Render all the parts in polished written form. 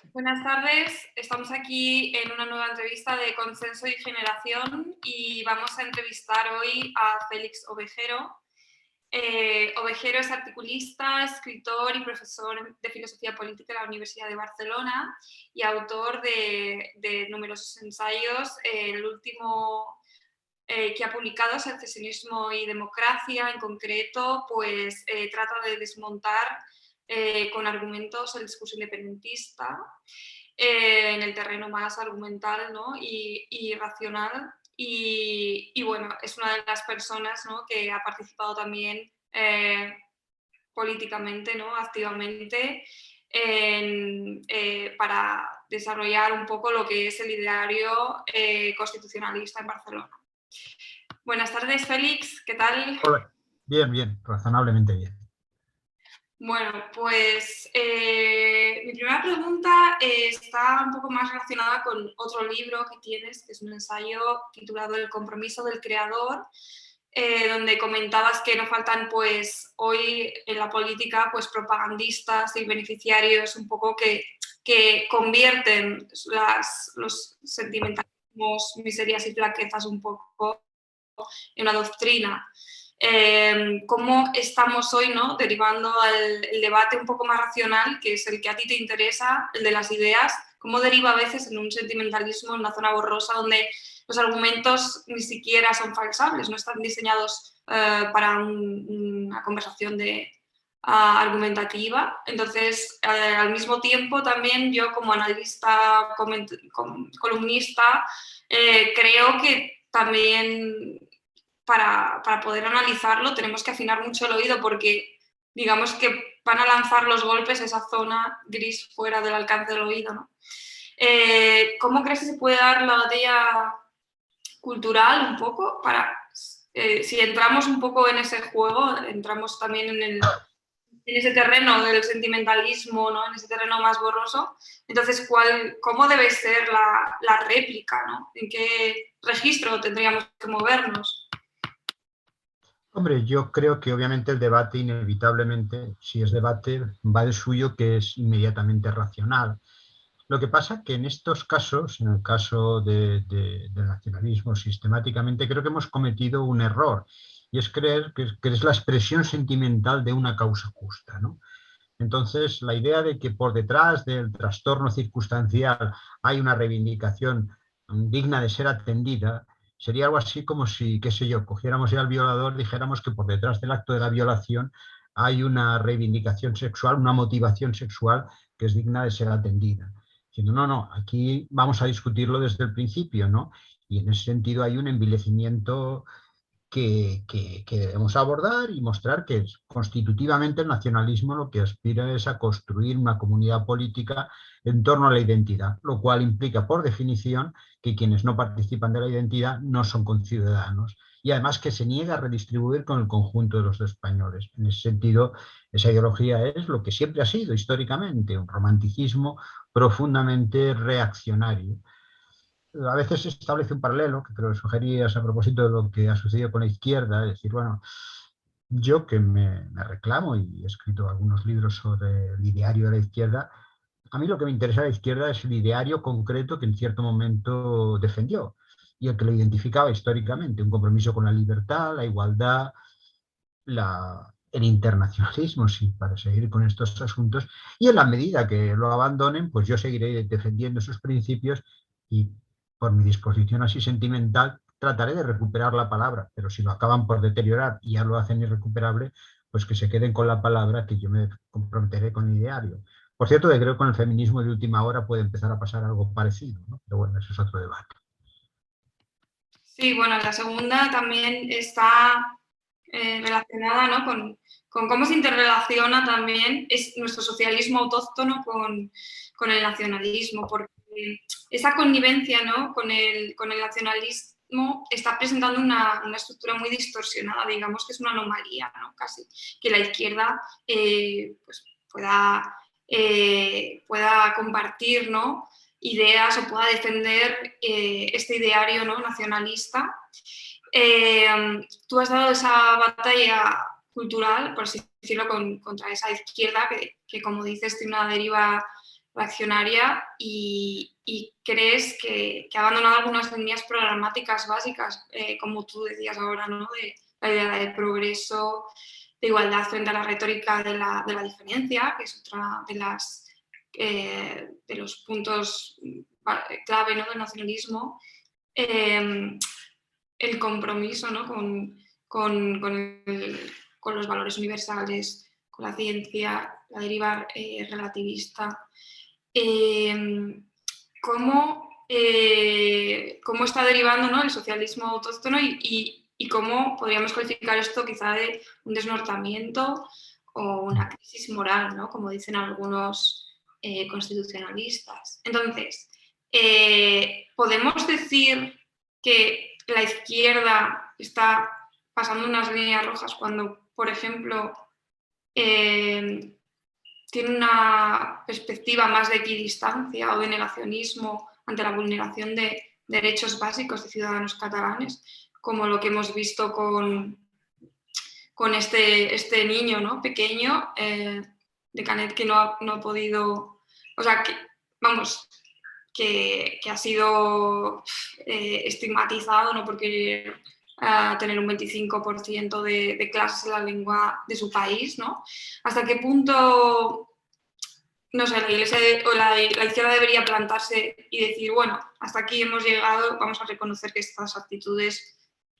Buenas tardes, estamos aquí en una nueva entrevista de Consenso y Generación y vamos a entrevistar hoy a Félix Ovejero. Ovejero es articulista, escritor y profesor de Filosofía Política en la Universidad de Barcelona y autor de numerosos ensayos. El último que ha publicado, Secesionismo y Democracia, en concreto, pues trata de desmontar con argumentos el discurso independentista en el terreno más argumental, ¿no? y racional. Y bueno, es una de las personas, ¿no?, que ha participado también políticamente, ¿no?, activamente para desarrollar un poco lo que es el ideario constitucionalista en Barcelona. Buenas tardes, Félix, ¿qué tal? Hola. Bien, bien, razonablemente bien. Bueno, pues mi primera pregunta está un poco más relacionada con otro libro que tienes, que es un ensayo titulado El compromiso del creador, donde comentabas que no faltan, pues, hoy en la política, pues, propagandistas y beneficiarios un poco que convierten los sentimentalismos, miserias y flaquezas un poco en una doctrina. ¿Cómo estamos hoy, ¿no?, derivando el debate un poco más racional, que es el que a ti te interesa, el de las ideas, cómo deriva a veces en un sentimentalismo, en una zona borrosa donde los argumentos ni siquiera son falsables, no están diseñados para una conversación argumentativa? Entonces, al mismo tiempo, también yo como analista, columnista, creo que también para poder analizarlo tenemos que afinar mucho el oído, porque digamos que van a lanzar los golpes esa zona gris fuera del alcance del oído, ¿no? ¿Cómo crees que se puede dar la batalla cultural un poco para, si entramos un poco en ese juego, entramos también en ese terreno del sentimentalismo, ¿no?, en ese terreno más borroso? Entonces, ¿cómo debe ser la réplica, ¿no? ¿En qué registro tendríamos que movernos? Hombre, yo creo que obviamente el debate inevitablemente, si es debate, va del suyo que es inmediatamente racional. Lo que pasa que en estos casos, en el caso del nacionalismo, sistemáticamente creo que hemos cometido un error y es creer que es la expresión sentimental de una causa justa, ¿no? Entonces, la idea de que por detrás del trastorno circunstancial hay una reivindicación digna de ser atendida, sería algo así como si, qué sé yo, cogiéramos ya al violador, dijéramos que por detrás del acto de la violación hay una reivindicación sexual, una motivación sexual que es digna de ser atendida. Diciendo, no, no, aquí vamos a discutirlo desde el principio, ¿no? Y en ese sentido hay un envilecimiento que debemos abordar y mostrar que constitutivamente el nacionalismo lo que aspira es a construir una comunidad política en torno a la identidad, lo cual implica por definición que quienes no participan de la identidad no son conciudadanos y además que se niega a redistribuir con el conjunto de los españoles. En ese sentido, esa ideología es lo que siempre ha sido históricamente, un romanticismo profundamente reaccionario. A veces se establece un paralelo, que creo que sugerías a propósito de lo que ha sucedido con la izquierda, es decir, bueno, yo que me reclamo y he escrito algunos libros sobre el ideario de la izquierda, a mí lo que me interesa de la izquierda es el ideario concreto que en cierto momento defendió y el que lo identificaba históricamente, un compromiso con la libertad, la igualdad, el internacionalismo, sí, para seguir con estos asuntos, y en la medida que lo abandonen, pues yo seguiré defendiendo esos principios y por mi disposición así sentimental trataré de recuperar la palabra, pero si lo acaban por deteriorar y ya lo hacen irrecuperable, pues que se queden con la palabra, que yo me comprometeré con el ideario. Por cierto, que creo que con el feminismo de última hora puede empezar a pasar algo parecido, ¿no? Pero bueno, eso es otro debate. Sí, bueno, la segunda también está relacionada, ¿no?, con cómo se interrelaciona también es nuestro socialismo autóctono con el nacionalismo, porque esa connivencia, ¿no?, con el nacionalismo está presentando una estructura muy distorsionada, digamos que es una anomalía, ¿no?, casi, que la izquierda pues pueda compartir, ¿no?, ideas o pueda defender este ideario, ¿no?, nacionalista. Tú has dado esa batalla cultural, por así decirlo, contra esa izquierda que, como dices, tiene una deriva reaccionaria y crees que ha abandonado algunas líneas programáticas básicas, como tú decías ahora, ¿no? De la idea de progreso, de igualdad frente a la retórica de la diferencia, que es otra de los puntos clave, ¿no? del nacionalismo. El compromiso, ¿no? con los valores universales, con la ciencia, la deriva relativista. ¿Cómo está derivando, ¿no? el socialismo autóctono y cómo podríamos calificar esto quizá de un desnortamiento o una crisis moral, ¿no? como dicen algunos constitucionalistas? Entonces, ¿podemos decir que la izquierda está pasando unas líneas rojas cuando, por ejemplo, tiene una perspectiva más de equidistancia o de negacionismo ante la vulneración de derechos básicos de ciudadanos catalanes, como lo que hemos visto con este niño, ¿no? pequeño de Canet, que no ha podido, o sea, que ha sido estigmatizado, ¿no? porque tener un 25% de clases en la lengua de su país, ¿no? ¿Hasta qué punto, no sé, la Iglesia o la izquierda debería plantarse y decir, bueno, hasta aquí hemos llegado, vamos a reconocer que estas actitudes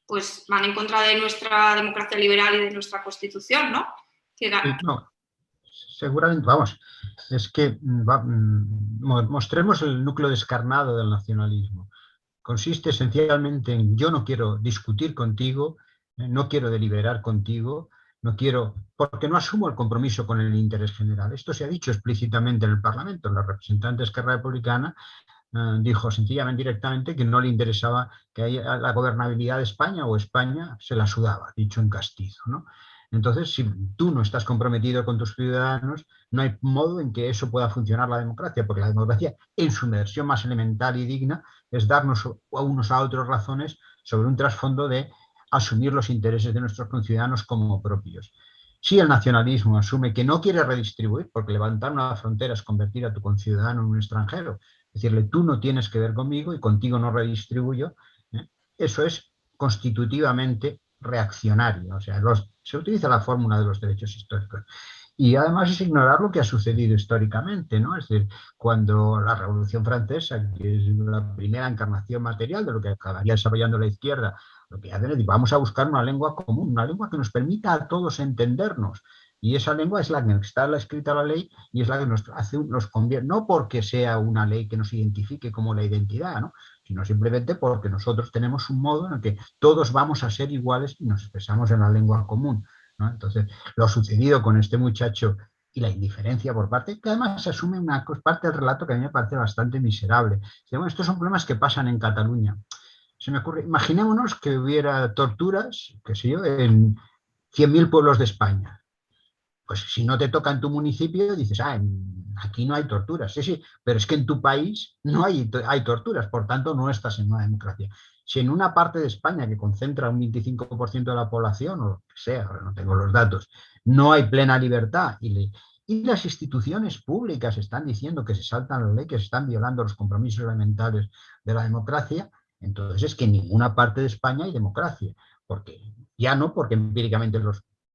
pues van en contra de nuestra democracia liberal y de nuestra Constitución, ¿no? No, seguramente, vamos, es que mostremos el núcleo descarnado del nacionalismo. Consiste esencialmente en yo no quiero discutir contigo, no quiero deliberar contigo, no quiero, porque no asumo el compromiso con el interés general. Esto se ha dicho explícitamente en el Parlamento. La representante de Esquerra Republicana dijo sencillamente, directamente, que no le interesaba que la gobernabilidad de España o España se la sudaba, dicho en castizo, ¿no? Entonces, si tú no estás comprometido con tus ciudadanos, no hay modo en que eso pueda funcionar la democracia, porque la democracia, en su versión más elemental y digna, es darnos a unos a otros razones sobre un trasfondo de asumir los intereses de nuestros conciudadanos como propios. Si el nacionalismo asume que no quiere redistribuir, porque levantar una frontera es convertir a tu conciudadano en un extranjero, decirle tú no tienes que ver conmigo y contigo no redistribuyo, eso es constitutivamente reaccionario. O sea, se utiliza la fórmula de los derechos históricos. Y además es ignorar lo que ha sucedido históricamente, ¿no? Es decir, cuando la Revolución Francesa, que es la primera encarnación material de lo que acabaría desarrollando la izquierda, lo que hacen es vamos a buscar una lengua común, una lengua que nos permita a todos entendernos. Y esa lengua es la que está escrita la ley y es la que nos convierte, no porque sea una ley que nos identifique como la identidad, ¿no? sino simplemente porque nosotros tenemos un modo en el que todos vamos a ser iguales y nos expresamos en la lengua común, ¿no? Entonces, lo sucedido con este muchacho y la indiferencia por parte, que además se asume una parte del relato que a mí me parece bastante miserable. Bueno, estos son problemas que pasan en Cataluña. Se me ocurre, imaginémonos que hubiera torturas, qué sé yo, en 100.000 pueblos de España. Pues si no te toca en tu municipio, dices, aquí no hay torturas. Sí, sí, pero es que en tu país no hay torturas, por tanto no estás en una democracia. Si en una parte de España que concentra un 25% de la población, o lo que sea, ahora no tengo los datos, no hay plena libertad y las instituciones públicas están diciendo que se saltan la ley, que se están violando los compromisos elementales de la democracia, entonces es que en ninguna parte de España hay democracia. Porque ya no porque empíricamente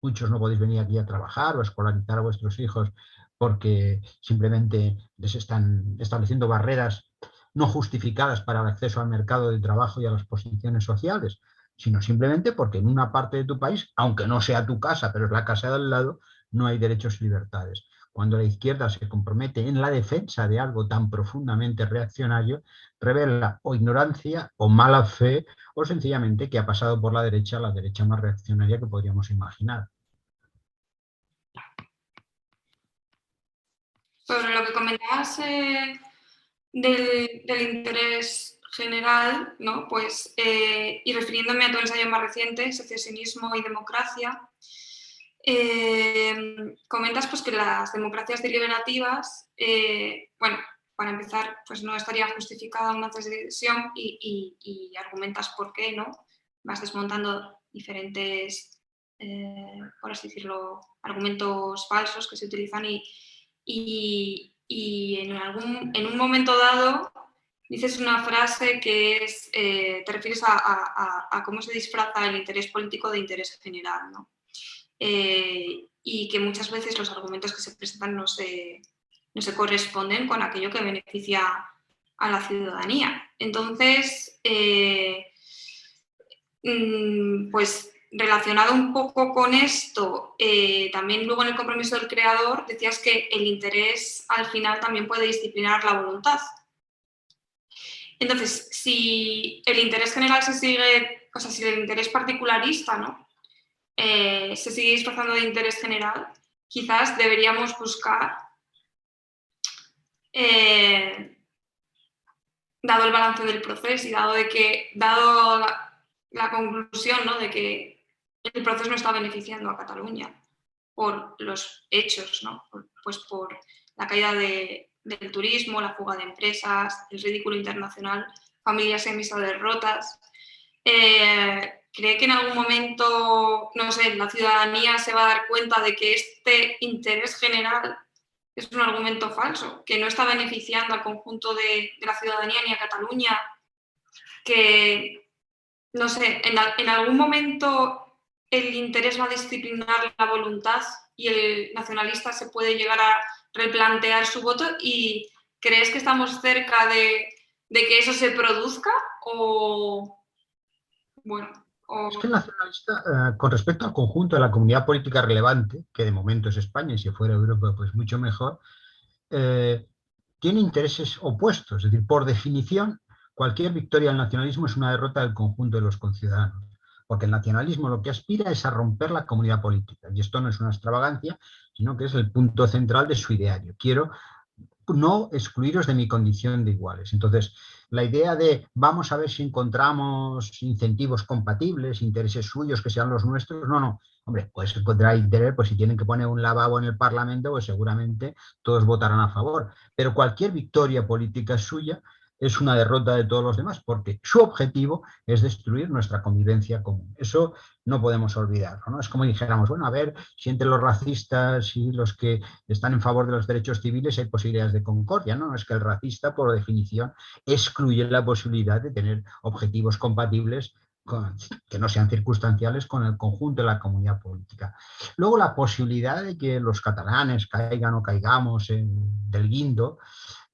muchos no podéis venir aquí a trabajar o a escolarizar a vuestros hijos porque simplemente les están estableciendo barreras no justificadas para el acceso al mercado de trabajo y a las posiciones sociales, sino simplemente porque en una parte de tu país, aunque no sea tu casa, pero es la casa del lado, no hay derechos y libertades. Cuando la izquierda se compromete en la defensa de algo tan profundamente reaccionario, revela o ignorancia o mala fe o sencillamente que ha pasado por la derecha más reaccionaria que podríamos imaginar. Sobre lo que comentabas del interés general, ¿no? Pues, y refiriéndome a tu ensayo más reciente, Secesionismo y Democracia, comentas pues, que las democracias deliberativas, bueno, para empezar, pues no estaría justificada una secesión y argumentas por qué, ¿no? Vas desmontando diferentes, por así decirlo, argumentos falsos que se utilizan y y en un momento dado dices una frase que es, te refieres a cómo se disfraza el interés político de interés general, ¿no? Y que muchas veces los argumentos que se presentan no se corresponden con aquello que beneficia a la ciudadanía. Entonces, pues relacionado un poco con esto, también luego en el compromiso del creador decías que el interés al final también puede disciplinar la voluntad. Entonces, si el interés general se sigue, o sea, si el interés particularista, ¿no? Se sigue disfrazando de interés general, quizás deberíamos buscar, dado el balance del proceso y dado la conclusión, ¿no?, de que el proceso no está beneficiando a Cataluña por los hechos, ¿no?, pues por la caída del turismo, la fuga de empresas, el ridículo internacional, familias y amistades rotas. ¿Cree que en algún momento, no sé, la ciudadanía se va a dar cuenta de que este interés general es un argumento falso, que no está beneficiando al conjunto de la ciudadanía ni a Cataluña, que, no sé, en algún momento el interés va a disciplinar la voluntad y el nacionalista se puede llegar a replantear su voto? ¿Y crees que estamos cerca de que eso se produzca? O, bueno... Es que el nacionalista, con respecto al conjunto de la comunidad política relevante, que de momento es España y si fuera Europa pues mucho mejor, tiene intereses opuestos. Es decir, por definición, cualquier victoria del nacionalismo es una derrota del conjunto de los conciudadanos, porque el nacionalismo lo que aspira es a romper la comunidad política, y esto no es una extravagancia, sino que es el punto central de su ideario. Quiero no excluiros de mi condición de iguales. Entonces, la idea de vamos a ver si encontramos incentivos compatibles, intereses suyos que sean los nuestros, no. Hombre, pues encontrar interés, pues si tienen que poner un lavabo en el Parlamento, pues seguramente todos votarán a favor. Pero cualquier victoria política suya es una derrota de todos los demás, porque su objetivo es destruir nuestra convivencia común. Eso no podemos olvidarlo, ¿no? Es como dijéramos, bueno, a ver si entre los racistas y los que están en favor de los derechos civiles hay posibilidades de concordia, ¿no? Es que el racista, por definición, excluye la posibilidad de tener objetivos compatibles que no sean circunstanciales con el conjunto de la comunidad política. Luego, la posibilidad de que los catalanes caigan o caigamos del guindo,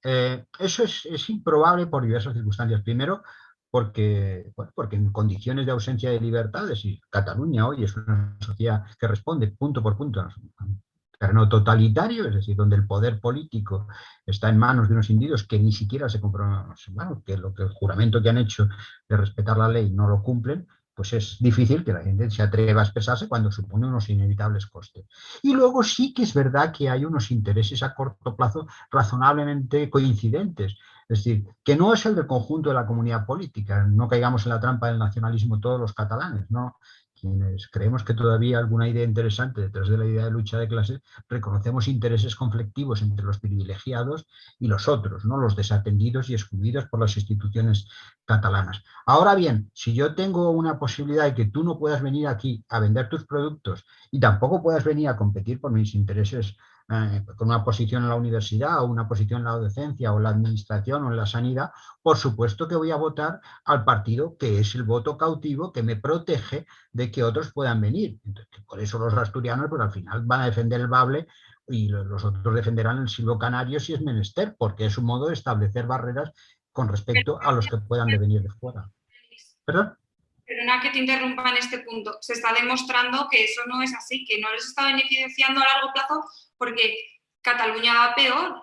eso es improbable por diversas circunstancias. Primero, porque en condiciones de ausencia de libertades, y Cataluña hoy es una sociedad que responde punto por punto a un terreno totalitario, es decir, donde el poder político está en manos de unos individuos que ni siquiera se comprometen, bueno, que el juramento que han hecho de respetar la ley no lo cumplen, pues es difícil que la gente se atreva a expresarse cuando supone unos inevitables costes. Y luego sí que es verdad que hay unos intereses a corto plazo razonablemente coincidentes. Es decir, que no es el del conjunto de la comunidad política, no caigamos en la trampa del nacionalismo todos los catalanes, ¿no? Quienes creemos que todavía hay alguna idea interesante detrás de la idea de lucha de clases, reconocemos intereses conflictivos entre los privilegiados y los otros, ¿no? Los desatendidos y excluidos por las instituciones catalanas. Ahora bien, si yo tengo una posibilidad de que tú no puedas venir aquí a vender tus productos y tampoco puedas venir a competir por mis intereses con una posición en la universidad o una posición en la docencia o en la administración o en la sanidad, por supuesto que voy a votar al partido que es el voto cautivo que me protege de que otros puedan venir. Entonces, por eso los asturianos pues, al final van a defender el bable y los otros defenderán el silbo canario si es menester, porque es un modo de establecer barreras con respecto a los que puedan venir de fuera. ¿Perdón? Perdona que te interrumpa en este punto. Se está demostrando que eso no es así, que no les está beneficiando a largo plazo porque Cataluña va peor.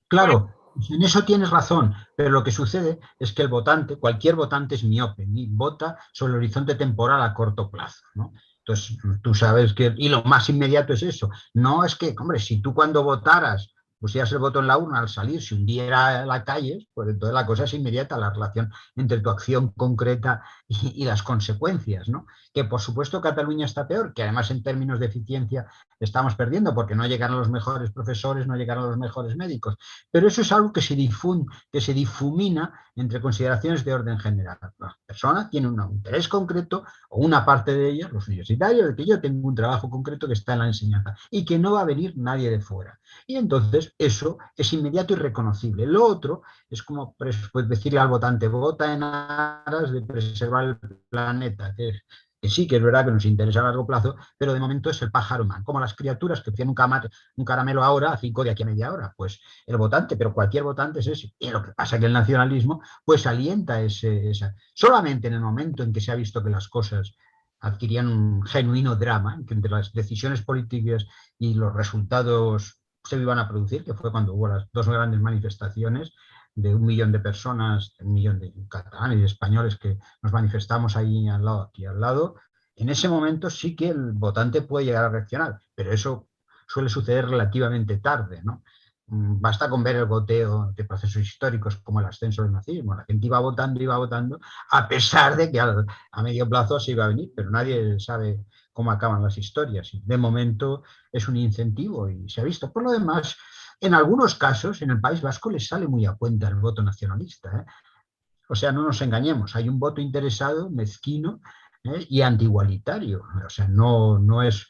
Claro, en eso tienes razón, pero lo que sucede es que el votante, cualquier votante es miope, y vota sobre el horizonte temporal a corto plazo, ¿no? Entonces, tú sabes que, y lo más inmediato es eso, no es que, hombre, si tú cuando votaras pusieras el voto en la urna al salir, si hundiera la calle, pues entonces la cosa es inmediata, la relación entre tu acción concreta y las consecuencias, ¿no? Que por supuesto Cataluña está peor, que además en términos de eficiencia estamos perdiendo porque no llegan a los mejores profesores, no llegan a los mejores médicos. Pero eso es algo que se difumina entre consideraciones de orden general. La persona tiene un interés concreto o una parte de ella, los universitarios, de que yo tengo un trabajo concreto que está en la enseñanza y que no va a venir nadie de fuera. Y entonces eso es inmediato y reconocible. Lo otro es como pues, decirle al votante, vota en aras de preservar el planeta, que sí, que es verdad que nos interesa a largo plazo, pero de momento es el pájaro man, como las criaturas que tienen un caramelo ahora, a 5 de aquí a media hora, pues el votante, pero cualquier votante es ese. Y lo que pasa es que el nacionalismo pues alienta solamente en el momento en que se ha visto que las cosas adquirían un genuino drama, que entre las decisiones políticas y los resultados se iban a producir, que fue cuando hubo las dos grandes manifestaciones de 1 millón de personas, 1 millón de catalanes y españoles que nos manifestamos ahí al lado, aquí al lado, en ese momento sí que el votante puede llegar a reaccionar, pero eso suele suceder relativamente tarde, ¿no? Basta con ver el goteo de procesos históricos como el ascenso del nazismo. La gente iba votando, a pesar de que a medio plazo se iba a venir, pero nadie sabe cómo acaban las historias. Y de momento es un incentivo y se ha visto. Por lo demás, en algunos casos, en el País Vasco les sale muy a cuenta el voto nacionalista, ¿eh? O sea, no nos engañemos, hay un voto interesado, mezquino, y antigualitario. O sea, no es,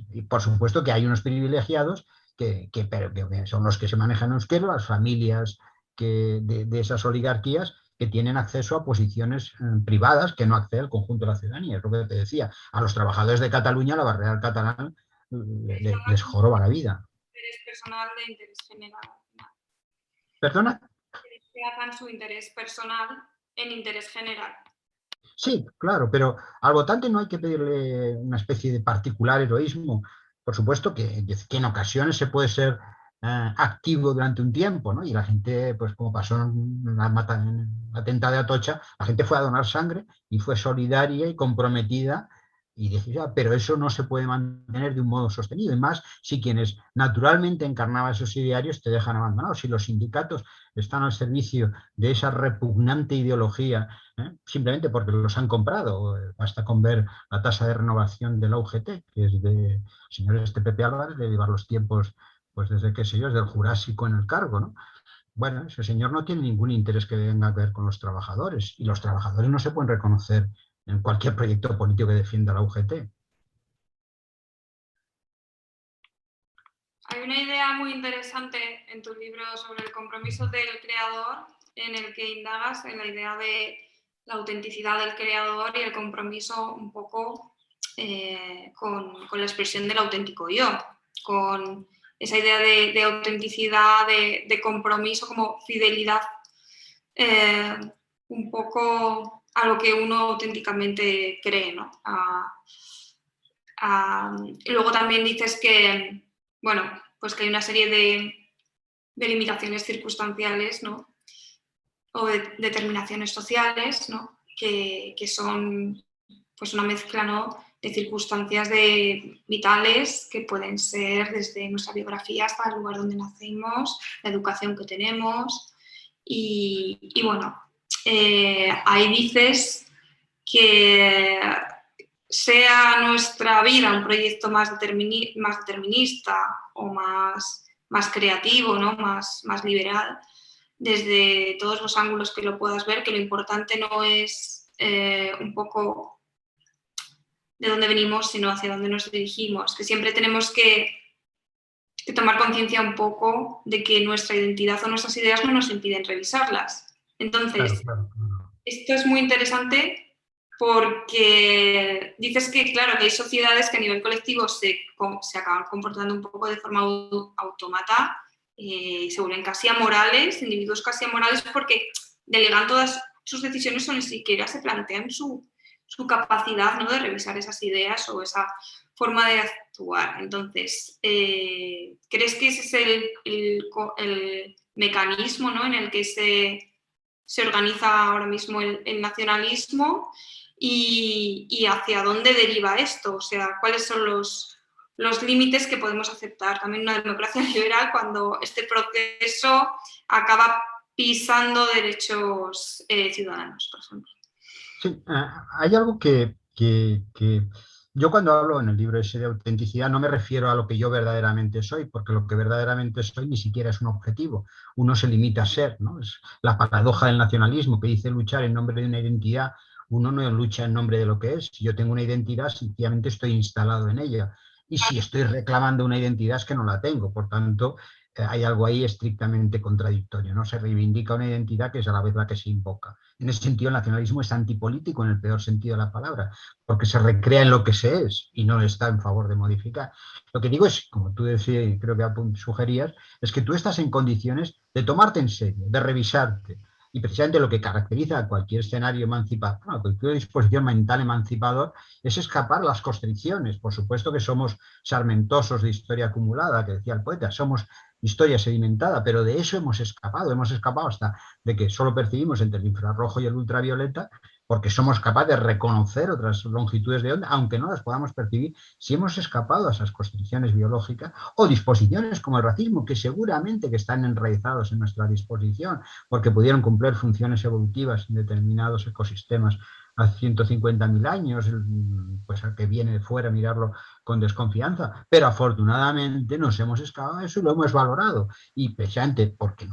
y por supuesto que hay unos privilegiados pero que son los que se manejan en euskera, las familias de esas oligarquías que tienen acceso a posiciones privadas que no accede al conjunto de la ciudadanía. Es lo que te decía, a los trabajadores de Cataluña la barrera catalán les joroba la vida. Interés personal de interés general. ¿Perdona? Que hagan su interés personal en interés general. Sí, claro, pero al votante no hay que pedirle una especie de particular heroísmo. Por supuesto que en ocasiones se puede ser activo durante un tiempo, ¿no? Y la gente, pues como pasó en el atentado de Atocha, la gente fue a donar sangre y fue solidaria y comprometida. Y dije, ya, pero eso no se puede mantener de un modo sostenido. Y más si quienes naturalmente encarnaban esos idearios te dejan abandonados. Si los sindicatos están al servicio de esa repugnante ideología, simplemente porque los han comprado. Basta con ver la tasa de renovación de la UGT, que es de señor Pepe Álvarez, de llevar los tiempos, pues desde qué sé yo, desde el Jurásico en el cargo, ¿no? Bueno, ese señor no tiene ningún interés que tenga que ver con los trabajadores y los trabajadores no se pueden reconocer en cualquier proyecto político que defienda la UGT. Hay una idea muy interesante en tu libro sobre el compromiso del creador, en el que indagas en la idea de la autenticidad del creador y el compromiso un poco con la expresión del auténtico yo, con esa idea de autenticidad, de compromiso, como fidelidad, un poco a lo que uno auténticamente cree, ¿no? Y luego también dices que, bueno, pues que hay una serie de limitaciones circunstanciales, ¿no? O de determinaciones sociales, ¿no? Que son pues una mezcla, ¿no? De circunstancias vitales que pueden ser desde nuestra biografía hasta el lugar donde nacemos, la educación que tenemos y bueno, ahí dices que sea nuestra vida un proyecto más determinista o más creativo, ¿no? más liberal, desde todos los ángulos que lo puedas ver, que lo importante no es un poco de dónde venimos, sino hacia dónde nos dirigimos, que siempre tenemos que tomar conciencia un poco de que nuestra identidad o nuestras ideas no nos impiden revisarlas. Entonces, claro. Esto es muy interesante porque dices que, claro, que hay sociedades que a nivel colectivo se acaban comportando un poco de forma autómata, se vuelven casi amorales, individuos casi amorales, porque delegan todas sus decisiones o ni siquiera se plantean su capacidad, ¿no? De revisar esas ideas o esa forma de actuar. Entonces, ¿crees que ese es el mecanismo, ¿no? En el que se organiza ahora mismo el nacionalismo y hacia dónde deriva esto? O sea, ¿cuáles son los límites que podemos aceptar? También una democracia liberal cuando este proceso acaba pisando derechos ciudadanos, por ejemplo. Sí, hay algo que que yo cuando hablo en el libro ese de autenticidad no me refiero a lo que yo verdaderamente soy, porque lo que verdaderamente soy ni siquiera es un objetivo, uno se limita a ser, ¿no? Es la paradoja del nacionalismo que dice luchar en nombre de una identidad, uno no lucha en nombre de lo que es. Si yo tengo una identidad, sencillamente estoy instalado en ella. Y si estoy reclamando una identidad es que no la tengo. Por tanto, hay algo ahí estrictamente contradictorio, ¿no? Se reivindica una identidad que es a la vez la que se invoca. En ese sentido, el nacionalismo es antipolítico en el peor sentido de la palabra, porque se recrea en lo que se es y no está en favor de modificar. Lo que digo es, como tú decías y creo que sugerías, es que tú estás en condiciones de tomarte en serio, de revisarte. Y precisamente lo que caracteriza a cualquier escenario emancipador, a cualquier disposición mental emancipador, es escapar a las constricciones. Por supuesto que somos sarmentosos de historia acumulada, que decía el poeta, somos historia sedimentada, pero de eso hemos escapado hasta de que solo percibimos entre el infrarrojo y el ultravioleta, porque somos capaces de reconocer otras longitudes de onda, aunque no las podamos percibir, si hemos escapado a esas constricciones biológicas o disposiciones como el racismo, que seguramente que están enraizados en nuestra disposición, porque pudieron cumplir funciones evolutivas en determinados ecosistemas hace 150.000 años, pues al que viene de fuera a mirarlo con desconfianza, pero afortunadamente nos hemos escapado de eso y lo hemos valorado. Y precisamente porque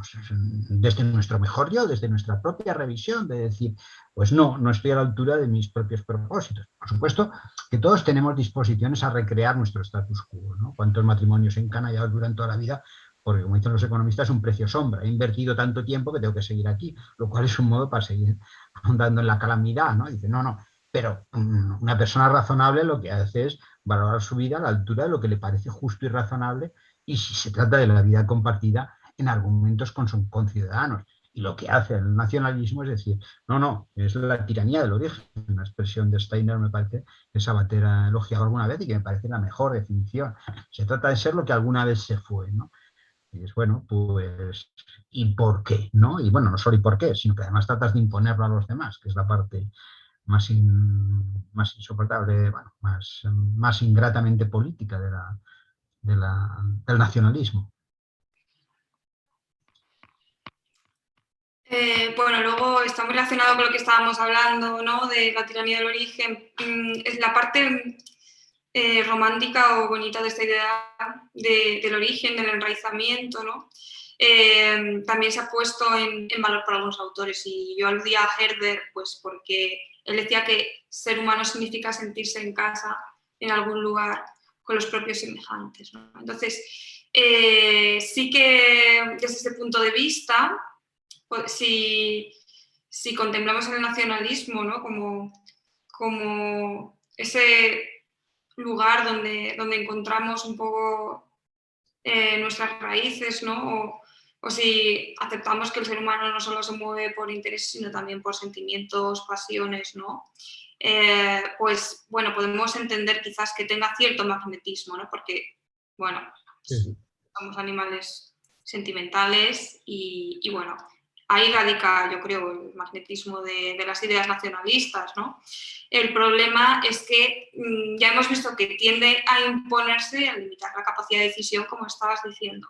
desde nuestro mejor yo, desde nuestra propia revisión, de decir, pues no estoy a la altura de mis propios propósitos. Por supuesto que todos tenemos disposiciones a recrear nuestro status quo, ¿no? ¿Cuántos matrimonios encanallados duran toda la vida? Porque, como dicen los economistas, es un precio sombra. He invertido tanto tiempo que tengo que seguir aquí, lo cual es un modo para seguir ahondando en la calamidad, ¿no? Dice, no, pero una persona razonable lo que hace es valorar su vida a la altura de lo que le parece justo y razonable, y si se trata de la vida compartida en argumentos con sus conciudadanos. Y lo que hace el nacionalismo es decir, no, es la tiranía del origen, una expresión de Steiner, me parece, que Sabater ha elogiado alguna vez y que me parece la mejor definición. Se trata de ser lo que alguna vez se fue, ¿no? Y es bueno, pues, ¿y por qué? ¿No? Y bueno, no solo y por qué, sino que además tratas de imponerlo a los demás, que es la parte más insoportable, bueno, más ingratamente política del nacionalismo. Bueno, luego está muy relacionado con lo que estábamos hablando, ¿no? De la tiranía del origen. Es la parte romántica o bonita de esta idea del origen, del enraizamiento, ¿no? También se ha puesto en valor por algunos autores, y yo aludía a Herder, pues porque él decía que ser humano significa sentirse en casa en algún lugar con los propios semejantes, ¿no? Entonces, sí que desde ese punto de vista, pues, si contemplamos el nacionalismo, ¿no? como ese lugar donde encontramos un poco nuestras raíces, ¿no? O si aceptamos que el ser humano no solo se mueve por intereses, sino también por sentimientos, pasiones, ¿no? Pues bueno, podemos entender quizás que tenga cierto magnetismo, ¿no? Porque, bueno, Sí. somos animales sentimentales y bueno, ahí radica, yo creo, el magnetismo de las ideas nacionalistas, ¿no? El problema es que ya hemos visto que tiende a imponerse, a limitar la capacidad de decisión, como estabas diciendo.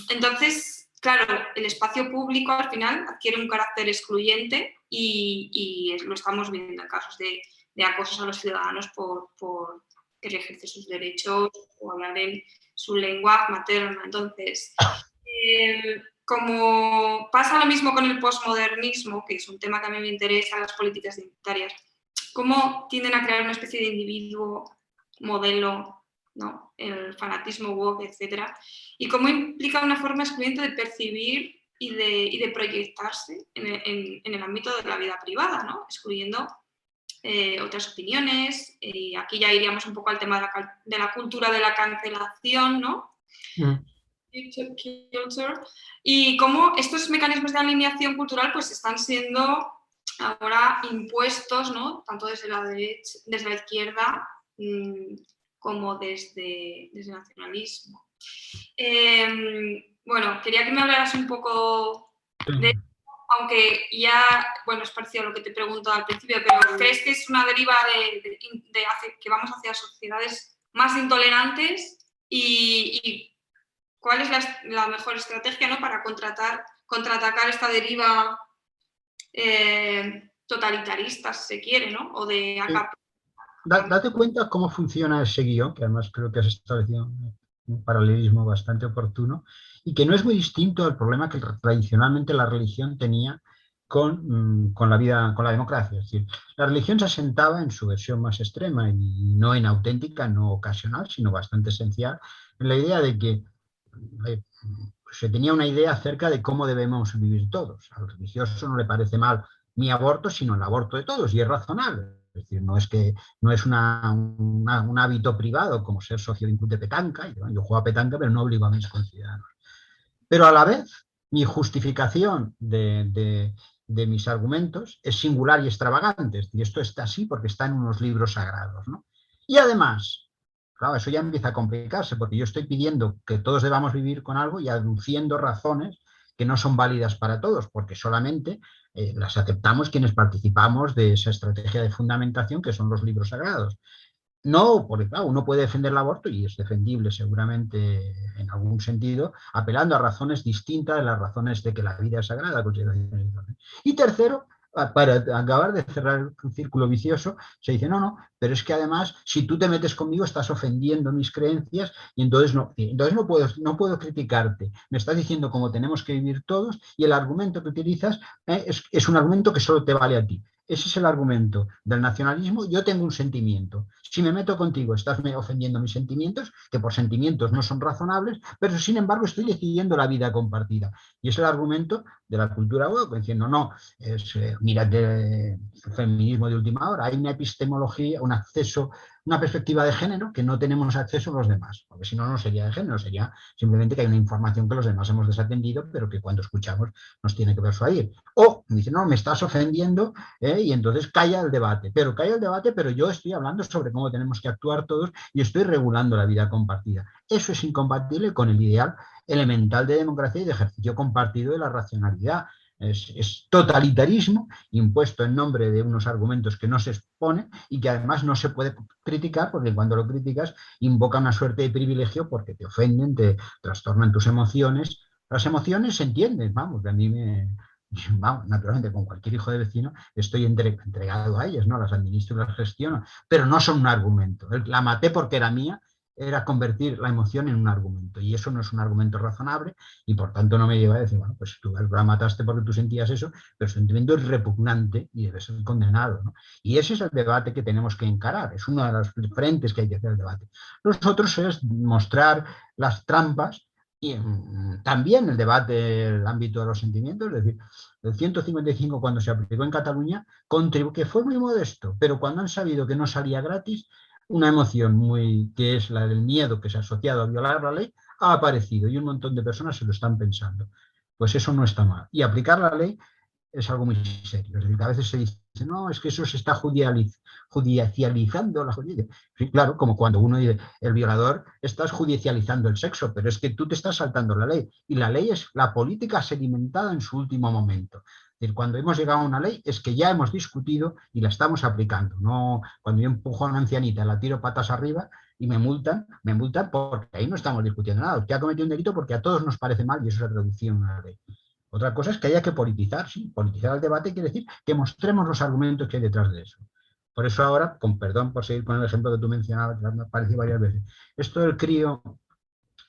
Entonces, claro, el espacio público al final adquiere un carácter excluyente y lo estamos viendo en casos de acosos a los ciudadanos por querer ejercer sus derechos o hablar en su lengua materna. Entonces, como pasa lo mismo con el posmodernismo, que es un tema que a mí me interesa, las políticas identitarias, cómo tienden a crear una especie de individuo modelo, ¿no? El fanatismo woke, etcétera, y cómo implica una forma excluyente de percibir y de proyectarse en el ámbito de la vida privada, ¿no? Excluyendo otras opiniones, y aquí ya iríamos un poco al tema de la cultura de la cancelación, ¿no? Culture, y cómo estos mecanismos de alineación cultural pues están siendo ahora impuestos, ¿no? Tanto desde la derecha, desde la izquierda como desde el nacionalismo. Bueno, quería que me hablaras un poco de, aunque ya, bueno, es parecido a lo que te pregunto al principio, pero ¿crees que es una deriva que vamos hacia sociedades más intolerantes y cuál es la mejor estrategia, ¿no? Para contraatacar esta deriva totalitaristas, si se quiere, ¿no? O de acá. Date cuenta cómo funciona ese guión, que además creo que has establecido un paralelismo bastante oportuno, y que no es muy distinto al problema que tradicionalmente la religión tenía con la vida, con la democracia. Es decir, la religión se asentaba en su versión más extrema y no en auténtica, no ocasional, sino bastante esencial, en la idea de que eh, se tenía una idea acerca de cómo debemos vivir todos. Al religioso no le parece mal mi aborto, sino el aborto de todos, y es razonable. Es decir, no es un hábito privado como ser socio de un club de petanca. Yo juego a petanca, pero no obligo a mis conciudadanos. Pero a la vez, mi justificación de mis argumentos es singular y extravagante. Es decir, esto está así porque está en unos libros sagrados, ¿no? Y además, claro, eso ya empieza a complicarse porque yo estoy pidiendo que todos debamos vivir con algo y aduciendo razones que no son válidas para todos, porque solamente las aceptamos quienes participamos de esa estrategia de fundamentación que son los libros sagrados. No, porque claro, uno puede defender el aborto y es defendible seguramente en algún sentido, apelando a razones distintas de las razones de que la vida es sagrada. Y tercero, para acabar de cerrar un círculo vicioso, se dice, no, pero es que además, si tú te metes conmigo, estás ofendiendo mis creencias y entonces no puedo criticarte. Me estás diciendo cómo tenemos que vivir todos y el argumento que utilizas es un argumento que solo te vale a ti. Ese es el argumento del nacionalismo. Yo tengo un sentimiento. Si me meto contigo, estás ofendiendo mis sentimientos, que por sentimientos no son razonables, pero sin embargo estoy decidiendo la vida compartida. Y es el argumento de la cultura woke, diciendo, no, mírate el feminismo de última hora, hay una epistemología, un acceso, una perspectiva de género que no tenemos acceso a los demás, porque si no, no sería de género, sería simplemente que hay una información que los demás hemos desatendido, pero que cuando escuchamos nos tiene que persuadir. O me dice, no, me estás ofendiendo, y entonces calla el debate, pero yo estoy hablando sobre cómo tenemos que actuar todos y estoy regulando la vida compartida. Eso es incompatible con el ideal elemental de democracia y de ejercicio compartido de la racionalidad. Es totalitarismo impuesto en nombre de unos argumentos que no se exponen y que además no se puede criticar, porque cuando lo criticas invoca una suerte de privilegio porque te ofenden, te trastornan tus emociones. Las emociones se entienden, vamos, a mí vamos, naturalmente con cualquier hijo de vecino estoy entregado a ellas, ¿no? Las administro y las gestiono, pero no son un argumento. La maté porque era mía, era convertir la emoción en un argumento, y eso no es un argumento razonable, y por tanto no me lleva a decir, bueno, pues tú la mataste porque tú sentías eso, pero el sentimiento es repugnante y debe ser condenado, ¿no? Y ese es el debate que tenemos que encarar, es uno de los frentes que hay que hacer el debate. Los otros es mostrar las trampas y también el debate, el ámbito de los sentimientos, es decir, el 155 cuando se aplicó en Cataluña, que fue muy modesto, pero cuando han sabido que no salía gratis, una emoción que es la del miedo que se ha asociado a violar la ley, ha aparecido y un montón de personas se lo están pensando. Pues eso no está mal. Y aplicar la ley es algo muy serio. Es decir, que a veces se dice, no, es que eso se está judicializando la justicia. Sí, claro, como cuando uno dice, el violador, estás judicializando el sexo, pero es que tú te estás saltando la ley. Y la ley es la política sedimentada en su último momento. Es decir, cuando hemos llegado a una ley es que ya hemos discutido y la estamos aplicando. No, cuando yo empujo a una ancianita, la tiro patas arriba y me multan porque ahí no estamos discutiendo nada. Usted ha cometido un delito porque a todos nos parece mal y eso se traducía en una ley. Otra cosa es que haya que politizar, sí, politizar el debate quiere decir que mostremos los argumentos que hay detrás de eso. Por eso ahora, con perdón por seguir con el ejemplo que tú mencionabas, que me ha parecido varias veces, esto del crío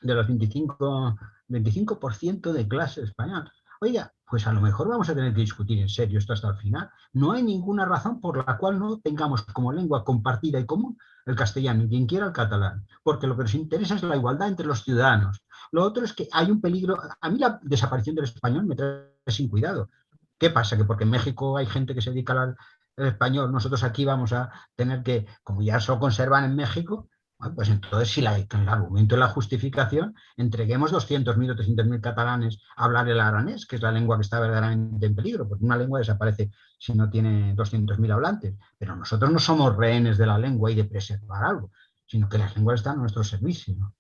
de los 25% de clase española. Oiga, pues a lo mejor vamos a tener que discutir en serio esto hasta el final. No hay ninguna razón por la cual no tengamos como lengua compartida y común el castellano y quien quiera el catalán, porque lo que nos interesa es la igualdad entre los ciudadanos. Lo otro es que hay un peligro. A mí la desaparición del español me trae sin cuidado. ¿Qué pasa? Que porque en México hay gente que se dedica al español, nosotros aquí vamos a tener que, como ya se lo conservan en México, bueno, pues entonces, si el argumento y la justificación, entreguemos 200.000 o 300.000 catalanes a hablar el aranés, que es la lengua que está verdaderamente en peligro, porque una lengua desaparece si no tiene 200.000 hablantes. Pero nosotros no somos rehenes de la lengua y de preservar algo, sino que las lenguas están a nuestro servicio, ¿no?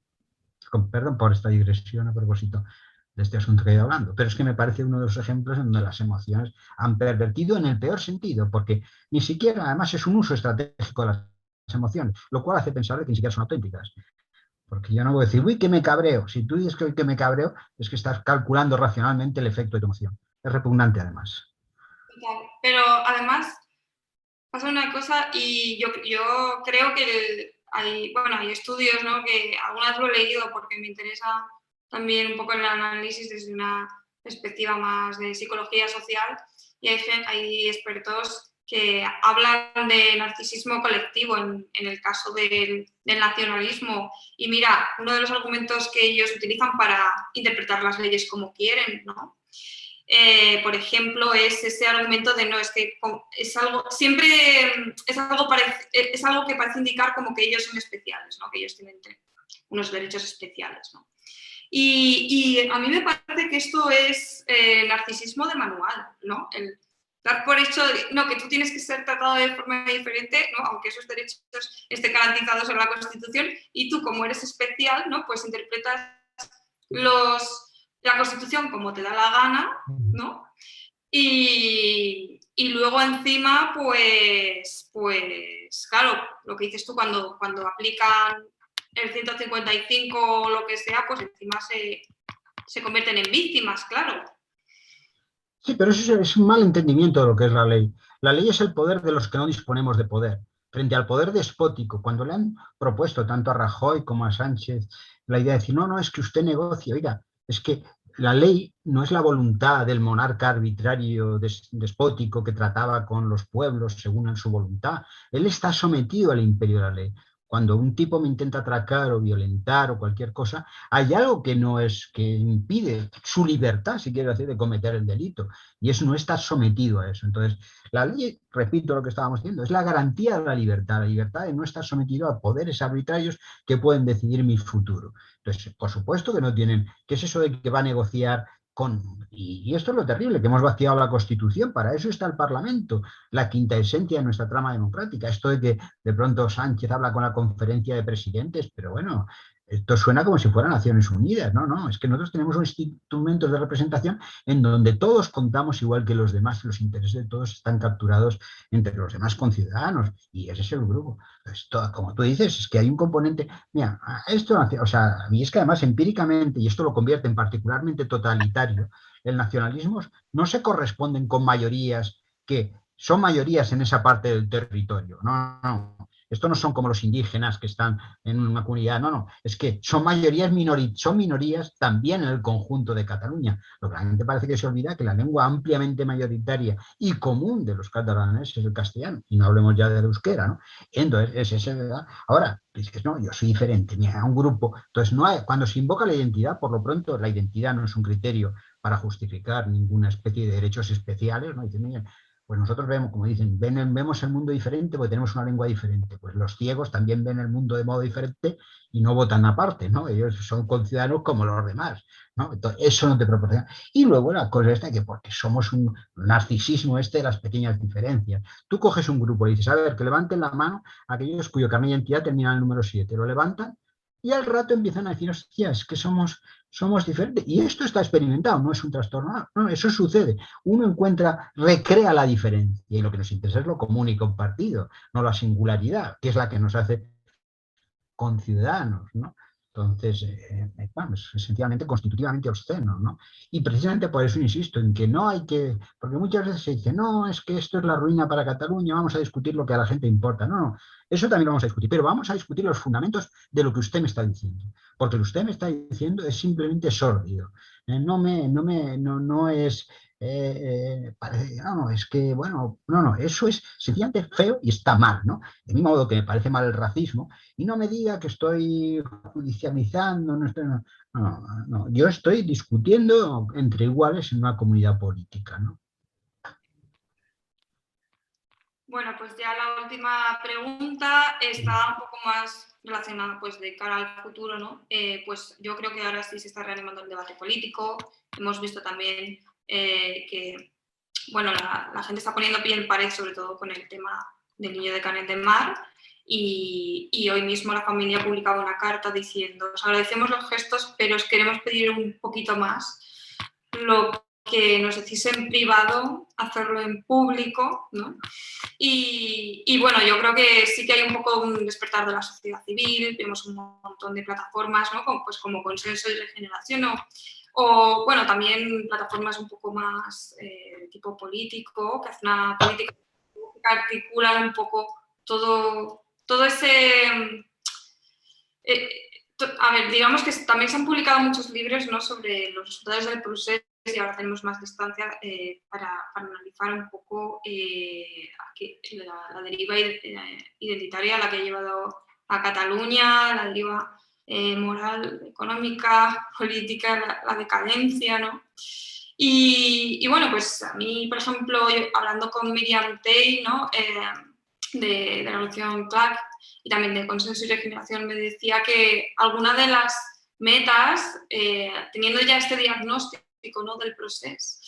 Perdón por esta digresión a propósito de este asunto que he ido hablando, pero es que me parece uno de los ejemplos en donde las emociones han pervertido en el peor sentido, porque ni siquiera, además, es un uso estratégico de las emociones, lo cual hace pensar que ni siquiera son auténticas. Porque yo no voy a decir, uy, que me cabreo. Si tú dices que me cabreo, es que estás calculando racionalmente el efecto de tu emoción. Es repugnante, además. Pero además pasa una cosa y yo creo que hay estudios, ¿no? Que algunas lo he leído porque me interesa también un poco el análisis desde una perspectiva más de psicología social y hay expertos que hablan de narcisismo colectivo en el caso del nacionalismo. Y mira, uno de los argumentos que ellos utilizan para interpretar las leyes como quieren, ¿no? Por ejemplo, es ese argumento de no, es que es algo, siempre es algo que parece indicar como que ellos son especiales, ¿no? Que ellos tienen unos derechos especiales, ¿no? Y a mí me parece que esto es narcisismo de manual, ¿no? El dar por hecho, no, que tú tienes que ser tratado de forma diferente, ¿no? Aunque esos derechos estén garantizados en la Constitución, y tú, como eres especial, ¿no? Pues interpretas la Constitución como te da la gana, ¿no? Y luego encima, pues claro, lo que dices tú, cuando aplican el 155 o lo que sea, pues encima se convierten en víctimas, claro. Sí, pero eso es un mal entendimiento de lo que es la ley. La ley es el poder de los que no disponemos de poder. Frente al poder despótico, cuando le han propuesto tanto a Rajoy como a Sánchez la idea de decir, no, es que usted negocia, oiga, es que la ley no es la voluntad del monarca arbitrario despótico que trataba con los pueblos según su voluntad. Él está sometido al imperio de la ley. Cuando un tipo me intenta atracar o violentar o cualquier cosa, hay algo que no es, que impide su libertad, si quiere decir, de cometer el delito. Y eso no está sometido a eso. Entonces, la ley, repito lo que estábamos diciendo, es la garantía de la libertad de no estar sometido a poderes arbitrarios que pueden decidir mi futuro. Entonces, por supuesto que no tienen, ¿qué es eso de que va a negociar y esto es lo terrible, que hemos vaciado la Constitución, para eso está el Parlamento, la quinta esencia de nuestra trama democrática. Esto de que de pronto Sánchez habla con la conferencia de presidentes, pero bueno, esto suena como si fueran Naciones Unidas, no, es que nosotros tenemos unos instrumentos de representación en donde todos contamos igual que los demás, los intereses de todos están capturados entre los demás conciudadanos, y ese es el grupo. Esto, como tú dices, es que hay un componente, mira, esto, o sea, y es que además empíricamente, y esto lo convierte en particularmente totalitario, el nacionalismo no se corresponden con mayorías que son mayorías en esa parte del territorio, no. Esto no son como los indígenas que están en una comunidad, no, es que son mayorías, son minorías también en el conjunto de Cataluña. Lo que a la gente parece que se olvida que la lengua ampliamente mayoritaria y común de los catalanes es el castellano, y no hablemos ya del euskera, ¿no? Entonces, es ese, ¿verdad? Ahora, dices, no, yo soy diferente, mira, un grupo. Entonces, no hay, cuando se invoca la identidad, por lo pronto, la identidad no es un criterio para justificar ninguna especie de derechos especiales, ¿no? Dicen, mira, pues nosotros vemos, como dicen, vemos el mundo diferente porque tenemos una lengua diferente. Pues los ciegos también ven el mundo de modo diferente y no votan aparte, ¿no? Ellos son conciudadanos como los demás, ¿no? Entonces, eso no te proporciona. Y luego la cosa esta que porque somos un narcisismo de las pequeñas diferencias. Tú coges un grupo y dices, a ver, que levanten la mano aquellos cuyo carnet de identidad termina en el número 7. Lo levantan y al rato empiezan a decir, hostia, es que somos diferentes. Y esto está experimentado, no es un trastorno. No, eso sucede. Uno recrea la diferencia. Y lo que nos interesa es lo común y compartido, no la singularidad, que es la que nos hace conciudadanos, ¿no? Entonces, es esencialmente constitutivamente obsceno, ¿no? Y precisamente por eso insisto en que no hay que, porque muchas veces se dice, no, es que esto es la ruina para Cataluña, vamos a discutir lo que a la gente importa. No, eso también lo vamos a discutir, pero vamos a discutir los fundamentos de lo que usted me está diciendo, porque lo que usted me está diciendo es simplemente sórdido. No es no, es que, bueno, no, eso es sencillamente feo y está mal, ¿no? De mismo modo que me parece mal el racismo, y no me diga que estoy judicializando, no, yo estoy discutiendo entre iguales en una comunidad política, ¿no? Bueno, pues ya la última pregunta está un poco más relacionada pues de cara al futuro, ¿no? Pues yo creo que ahora sí se está reanimando el debate político. Hemos visto también que, bueno, la gente está poniendo pie en pared, sobre todo con el tema del niño de Canet de Mar. Y hoy mismo la familia ha publicado una carta diciendo, os agradecemos los gestos, pero os queremos pedir un poquito más. Lo que nos decís en privado, hacerlo en público, ¿no? Y bueno, yo creo que sí que hay un poco un despertar de la sociedad civil, vemos un montón de plataformas, ¿no? Como Consenso y Regeneración, o bueno, también plataformas un poco más de tipo político, que hace una política que articula un poco todo ese... a ver, digamos que también se han publicado muchos libros, ¿no?, sobre los resultados del proceso, y ahora tenemos más distancia para analizar un poco la deriva identitaria a la que ha llevado a Cataluña, la deriva moral, económica, política, la decadencia, ¿no? Y bueno, pues a mí, por ejemplo, hablando con Miriam Tay, ¿no?, de la Revolución CLAC y también de Consenso y Regeneración, me decía que alguna de las metas, teniendo ya este diagnóstico, ¿no?, del proceso,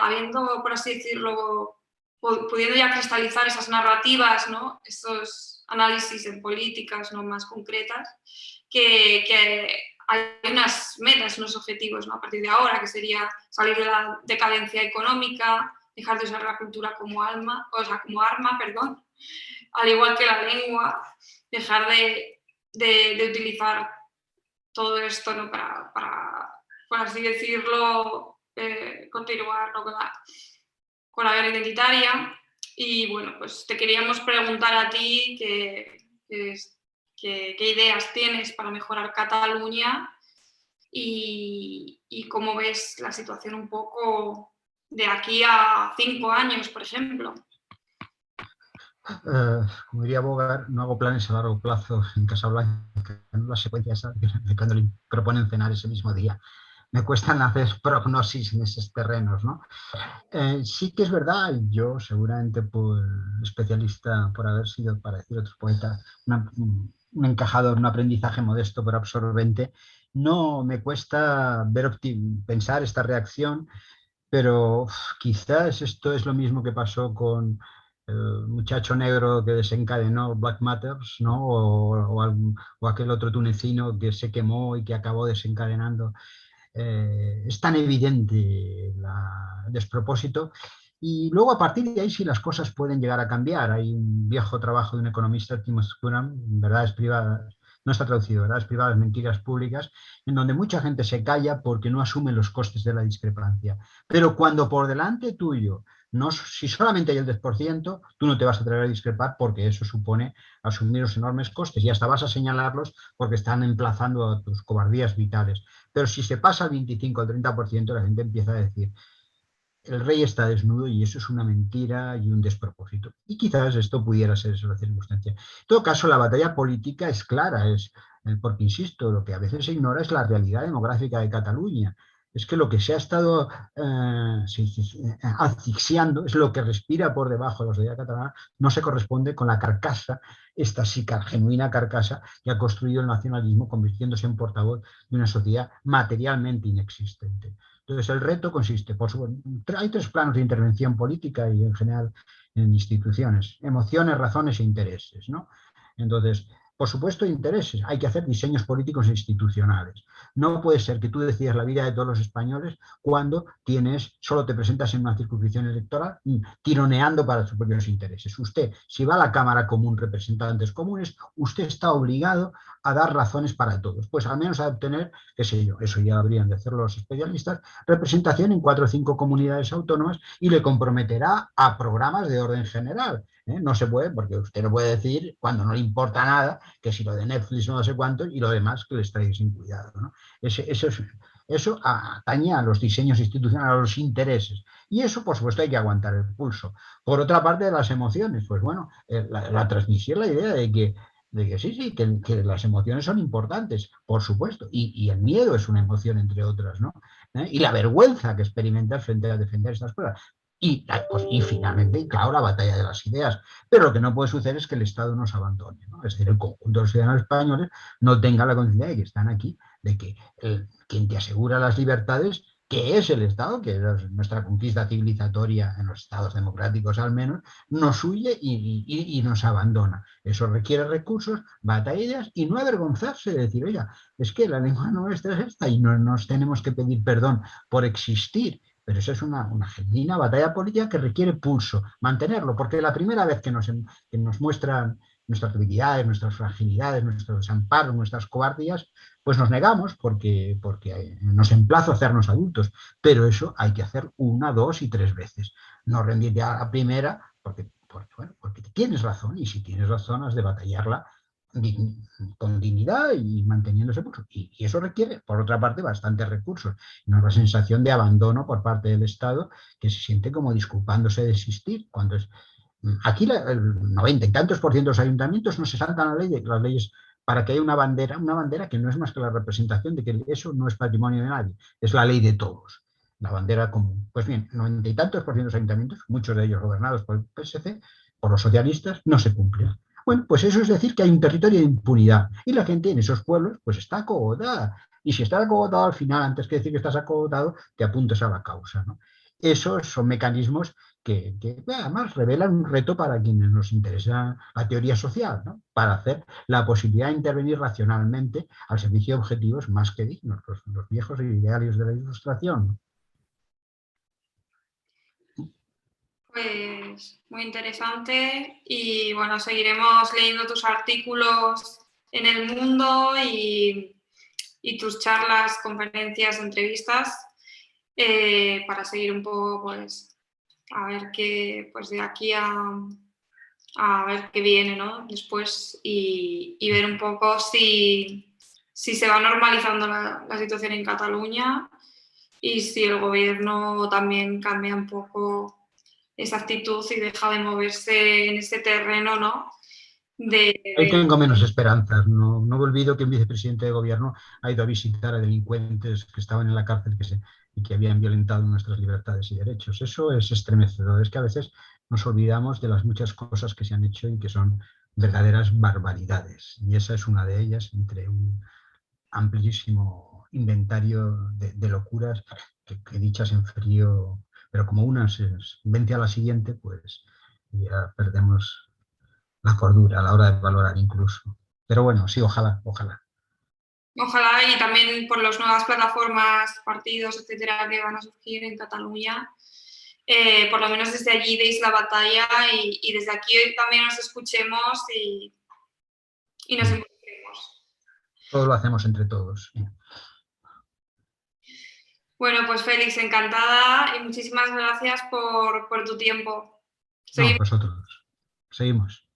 habiendo, por así decirlo, pudiendo ya cristalizar esas narrativas, ¿no?, esos análisis en políticas, ¿no?, más concretas, que hay unas metas, unos objetivos, ¿no?, a partir de ahora, que sería salir de la decadencia económica, dejar de usar la cultura como arma, perdón, al igual que la lengua, dejar de utilizar todo esto, ¿no?, para por así decirlo, continuar, ¿no?, con la guerra identitaria. Y bueno, pues te queríamos preguntar a ti qué ideas tienes para mejorar Cataluña y cómo ves la situación un poco de aquí a 5 años, por ejemplo. Como diría Bogart, no hago planes a largo plazo en Casablanca, no las secuencias de cuando le proponen cenar ese mismo día. Me cuestan hacer prognosis en esos terrenos, ¿no? Sí que es verdad, yo seguramente por especialista, por haber sido, para decir otro poeta, un encajador, un aprendizaje modesto pero absorbente, no me cuesta pensar esta reacción, pero quizás esto es lo mismo que pasó con el muchacho negro que desencadenó Black Matters, ¿no? O aquel otro tunecino que se quemó y que acabó desencadenando. Es tan evidente el despropósito. Y luego a partir de ahí sí las cosas pueden llegar a cambiar. Hay un viejo trabajo de un economista, Timothy Curran, Verdades Privadas, no está traducido, Verdades Privadas, Mentiras Públicas, en donde mucha gente se calla porque no asume los costes de la discrepancia. Pero cuando por delante tuyo, si solamente hay el 10%, tú no te vas a atrever a discrepar porque eso supone asumir los enormes costes y hasta vas a señalarlos porque están emplazando a tus cobardías vitales. Pero si se pasa al 25 o al 30%, la gente empieza a decir, el rey está desnudo y eso es una mentira y un despropósito. Y quizás esto pudiera ser la circunstancia. En todo caso, la batalla política es clara, porque, insisto, lo que a veces se ignora es la realidad demográfica de Cataluña. Es que lo que se ha estado asfixiando es lo que respira por debajo de la sociedad catalana, no se corresponde con la carcasa, esta sí genuina carcasa que ha construido el nacionalismo, convirtiéndose en portavoz de una sociedad materialmente inexistente. Entonces, el reto consiste, hay 3 planos de intervención política y en general en instituciones: emociones, razones e intereses, ¿no? Entonces, por supuesto, intereses. Hay que hacer diseños políticos e institucionales. No puede ser que tú decidas la vida de todos los españoles cuando solo te presentas en una circunscripción electoral tironeando para sus propios intereses. Usted, si va a la Cámara Común, representantes comunes, usted está obligado a dar razones para todos. Pues al menos a obtener, qué sé yo, eso ya habrían de hacer los especialistas, representación en 4 o 5 comunidades autónomas y le comprometerá a programas de orden general. No se puede, porque usted no puede decir, cuando no le importa nada, que si lo de Netflix no sé cuánto y lo demás que les traiga sin cuidado, ¿no? Eso atañe a los diseños institucionales, a los intereses. Y eso, por supuesto, hay que aguantar el pulso. Por otra parte, las emociones, pues bueno, la transmisión, la idea de que sí, que las emociones son importantes, por supuesto, y el miedo es una emoción, entre otras, ¿no? Y la vergüenza que experimentas frente a defender estas cosas. Y finalmente, claro, la batalla de las ideas. Pero lo que no puede suceder es que el Estado nos abandone, ¿no? Es decir, el conjunto de los ciudadanos españoles no tenga la conciencia de que están aquí, de que quien te asegura las libertades, que es el Estado, que es nuestra conquista civilizatoria en los estados democráticos al menos, nos huye y nos abandona. Eso requiere recursos, batallas y no avergonzarse de decir, oiga, es que la lengua nuestra es esta y no nos tenemos que pedir perdón por existir. Pero eso es una genuina batalla política que requiere pulso, mantenerlo, porque la primera vez que nos muestran nuestras debilidades, nuestras fragilidades, nuestros desamparos, nuestras cobardías, pues nos negamos porque nos emplazo a hacernos adultos. Pero eso hay que hacer 1, 2 y 3 veces. No rendirte a la primera porque tienes razón, y si tienes razón has de batallarla con dignidad y manteniéndose mucho. Y eso requiere, por otra parte, bastantes recursos. Una sensación de abandono por parte del Estado que se siente como disculpándose de existir. Cuando es, aquí el 90 y tantos por ciento de los ayuntamientos no se saltan las leyes para que haya una bandera que no es más que la representación de que eso no es patrimonio de nadie, es la ley de todos, la bandera común. Pues bien, 90 y tantos por ciento de los ayuntamientos, muchos de ellos gobernados por el PSC, por los socialistas, no se cumplen. Bueno, pues eso es decir que hay un territorio de impunidad y la gente en esos pueblos pues está acogotada. Y si estás acogotado al final, antes que decir que estás acogotado, te apuntas a la causa, ¿no? Esos son mecanismos que además revelan un reto para quienes nos interesa la teoría social, ¿no? Para hacer la posibilidad de intervenir racionalmente al servicio de objetivos más que dignos, los viejos idearios de la ilustración, ¿no? Pues muy interesante y bueno, seguiremos leyendo tus artículos en El Mundo y tus charlas, conferencias, entrevistas para seguir un poco, pues, a ver qué, pues de aquí a ver qué viene, ¿no? Después y ver un poco si se va normalizando la situación en Cataluña y si el gobierno también cambia un poco esa actitud y deja de moverse en ese terreno, ¿no? Ahí tengo menos esperanzas. No, no olvido que un vicepresidente de gobierno ha ido a visitar a delincuentes que estaban en la cárcel y que habían violentado nuestras libertades y derechos. Eso es estremecedor. Es que a veces nos olvidamos de las muchas cosas que se han hecho y que son verdaderas barbaridades. Y esa es una de ellas, entre un amplísimo inventario de locuras que dichas en frío, pero como una se vence a la siguiente, pues ya perdemos la cordura a la hora de valorar incluso. Pero bueno, sí, ojalá, ojalá. Ojalá y también por las nuevas plataformas, partidos, etcétera, que van a surgir en Cataluña, por lo menos desde allí deis la batalla y desde aquí hoy también nos escuchemos y nos involucremos. Todo lo hacemos entre todos. Sí. Bueno, pues Félix, encantada y muchísimas gracias por tu tiempo. No, Seguimos. vosotros. Seguimos.